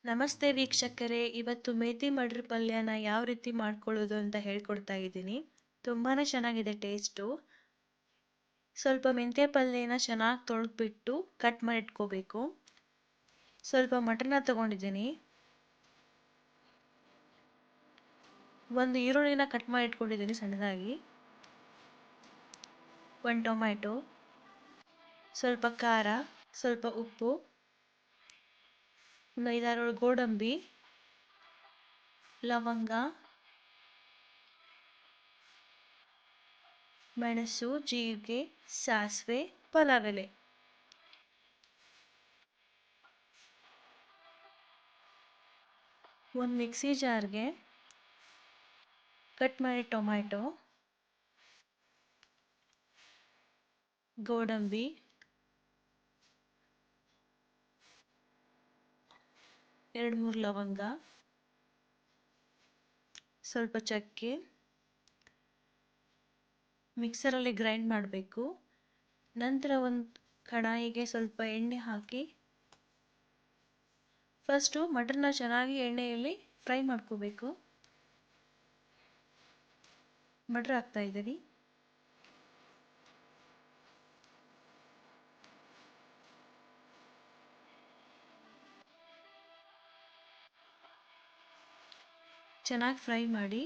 ನಮಸ್ತೆ ವೀಕ್ಷಕರೇ, ಇವತ್ತು ಮೇಥಿ ಮಟರ್ ಪಲ್ಯನ ಯಾವ ರೀತಿ ಮಾಡ್ಕೊಳ್ಳೋದು ಅಂತ ಹೇಳ್ಕೊಡ್ತಾ ಇದ್ದೀನಿ. ತುಂಬಾ ಚೆನ್ನಾಗಿದೆ ಟೇಸ್ಟು. ಸ್ವಲ್ಪ ಮೆಂತ್ಯ ಪಲ್ಯನ ಚೆನ್ನಾಗಿ ತೊಳೆದ್ಬಿಟ್ಟು ಕಟ್ ಮಾಡಿ ಇಟ್ಕೋಬೇಕು. ಸ್ವಲ್ಪ ಮಟನ್ನ ತಗೊಂಡಿದ್ದೀನಿ. ಒಂದು ಈರುಳ್ಳಿನ ಕಟ್ ಮಾಡಿ ಇಟ್ಕೊಂಡಿದ್ದೀನಿ ಸಣ್ಣದಾಗಿ. ಒಂದು ಟೊಮ್ಯಾಟೊ, ಸ್ವಲ್ಪ ಖಾರ, ಸ್ವಲ್ಪ ಉಪ್ಪು, ಒಂದು 5-6 ಗೋಡಂಬಿ, ಲವಂಗ, ಮೆಣಸು, ಜೀರಿಗೆ, ಸಾಸಿವೆ, ಪಲಾವ್ ಎಲೆ. ಒಂದು ಮಿಕ್ಸಿ ಜಾರ್ಗೆ ಕಟ್ ಮಾಡಿ ಟೊಮ್ಯಾಟೊ, ಗೋಡಂಬಿ, 2-3 ಲವಂಗ, ಸ್ವಲ್ಪ ಚಕ್ಕೆ ಮಿಕ್ಸರಲ್ಲಿ ಗ್ರೈಂಡ್ ಮಾಡಬೇಕು. ನಂತರ ಒಂದು ಕಡಾಯಿಗೆ ಸ್ವಲ್ಪ ಎಣ್ಣೆ ಹಾಕಿ ಫಸ್ಟು ಮಟನ್ನ ಚೆನ್ನಾಗಿ ಎಣ್ಣೆಯಲ್ಲಿ ಫ್ರೈ ಮಾಡ್ಕೋಬೇಕು. ಮಟರ್ ಹಾಕ್ತಾ ಇದ್ದೀನಿ. ಚೆನ್ನಾಗಿ ಫ್ರೈ ಮಾಡಿ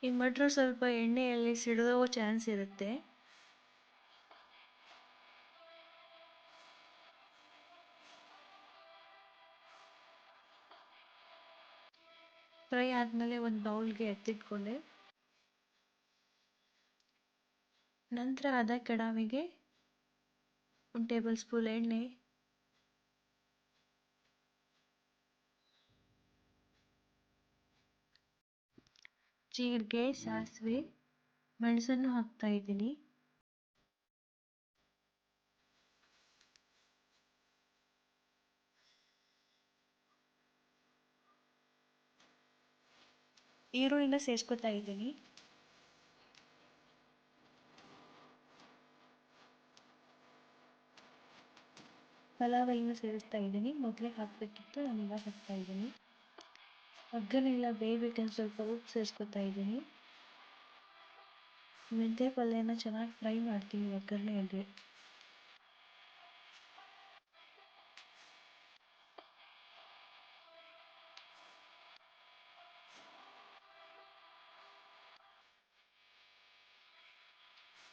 ಈ ಮಟರ್ ಸ್ವಲ್ಪ ಎಣ್ಣೆಯಲ್ಲಿ ಸಿಡಿದೋ ಚಾನ್ಸ್ ಇರುತ್ತೆ. ಫ್ರೈ ಆದಮೇಲೆ ಒಂದು ಬೌಲ್ಗೆ ಎತ್ತಿಟ್ಕೊಂಡೆ. ನಂತರ ಅದೇ ಕಡಾಯಿಗೆ 1 ಟೇಬಲ್ ಸ್ಪೂನ್ ಎಣ್ಣೆ, ಜೀರಿಗೆ, ಸಾಸಿವೆ, ಮೆಣಸನ್ನು ಹಾಕ್ತಾ ಇದ್ದೀನಿ. ಈರುಳ್ಳಿನ ಸೇರಿಸ್ಕೊತಾ ಇದ್ದೀನಿ. ಪಲಾವ್ ಎಲೆನೂ ಸೇರಿಸ್ತಾ ಇದ್ದೀನಿ. ಮೊದಲೇ ಹಾಕಬೇಕಿತ್ತು, ನಾನು ಇವಾಗ ಹಾಕ್ತಾ ಇದ್ದೀನಿ. ಒಗ್ಗರಣೆಲ್ಲ ಬೇಯಬೇಕಂತ ಸ್ವಲ್ಪ ಉಪ್ಪು ಸೇರಿಸ್ಕೊತಾ ಇದ್ದೀನಿ. ಮೆಂತ್ಯ ಪಲ್ಯನ ಚೆನ್ನಾಗಿ ಫ್ರೈ ಮಾಡ್ತೀನಿ ಒಗ್ಗರಣೆಯಲ್ಲಿ.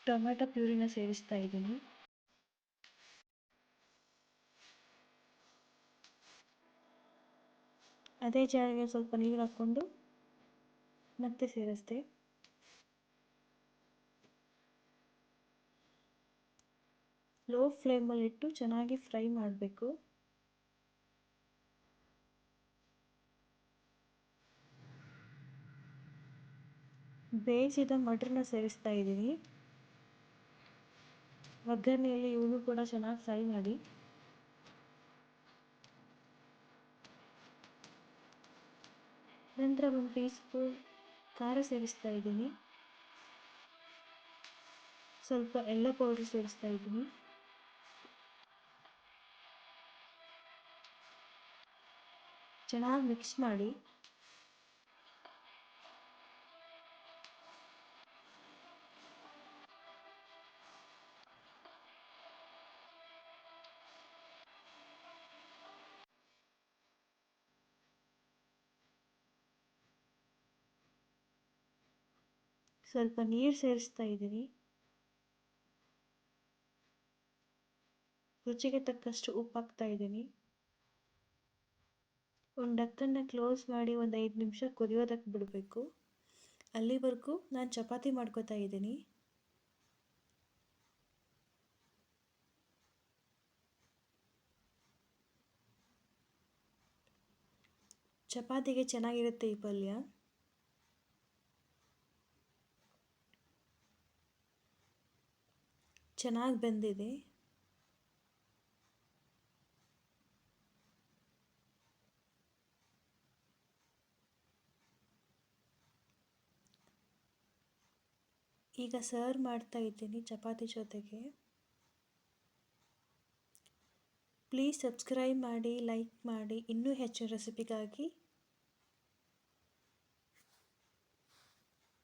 ಟೊಮೆಟೊ ಪ್ಯೂರಿನ ಸೇರಿಸ್ತಾ ಇದ್ದೀನಿ. ಅದೇ ಜಾರಿಗೆ ಸ್ವಲ್ಪ ನೀರು ಹಾಕ್ಕೊಂಡು ಮತ್ತೆ ಸೇರಿಸ್ದೆ. ಲೋ ಫ್ಲೇಮಲ್ಲಿಟ್ಟು ಚೆನ್ನಾಗಿ ಫ್ರೈ ಮಾಡಬೇಕು. ಬೇಯಿಸಿದ ಮಟರ್ನ ಸೇರಿಸ್ತಾ ಇದ್ದೀನಿ. ಒಗ್ಗರಣೆಯಲ್ಲಿ ಇವನು ಕೂಡ ಚೆನ್ನಾಗಿ ಫ್ರೈ ಮಾಡಿ. ನಂತರ 1 ಟೀ ಸ್ಪೂನ್ ಖಾರ ಸೇರಿಸ್ತಾ ಇದ್ದೀನಿ. ಸ್ವಲ್ಪ ಎಲ್ಲ ಪೌಡರ್ ಸೇರಿಸ್ತಾ ಇದ್ದೀನಿ. ಚೆನ್ನಾಗಿ ಮಿಕ್ಸ್ ಮಾಡಿ ಸ್ವಲ್ಪ ನೀರು ಸೇರಿಸ್ತಾ ಇದ್ದೀನಿ. ರುಚಿಗೆ ತಕ್ಕಷ್ಟು ಉಪ್ಪು ಹಾಕ್ತಾ ಇದ್ದೀನಿ. ಒಂದು ಡಕ್ಕನ್ನ ಕ್ಲೋಸ್ ಮಾಡಿ ಒಂದು 5 ನಿಮಿಷ ಕುದಿಯೋದಕ್ಕೆ ಬಿಡಬೇಕು. ಅಲ್ಲಿವರೆಗೂ ನಾನು ಚಪಾತಿ ಮಾಡ್ಕೋತಾ ಇದ್ದೀನಿ. ಚಪಾತಿಗೆ ಚೆನ್ನಾಗಿರುತ್ತೆ ಈ ಪಲ್ಯ. ಚೆನ್ನಾಗಿ ಬೆಂದಿದೆ. ಈಗ ಸರ್ವ್ ಮಾಡ್ತಾ ಇದ್ದೀನಿ ಚಪಾತಿ ಜೊತೆಗೆ. ಪ್ಲೀಸ್ ಸಬ್ಸ್ಕ್ರೈಬ್ ಮಾಡಿ, ಲೈಕ್ ಮಾಡಿ. ಇನ್ನೂ ಹೆಚ್ಚಿನ ರೆಸಿಪಿಗಾಗಿ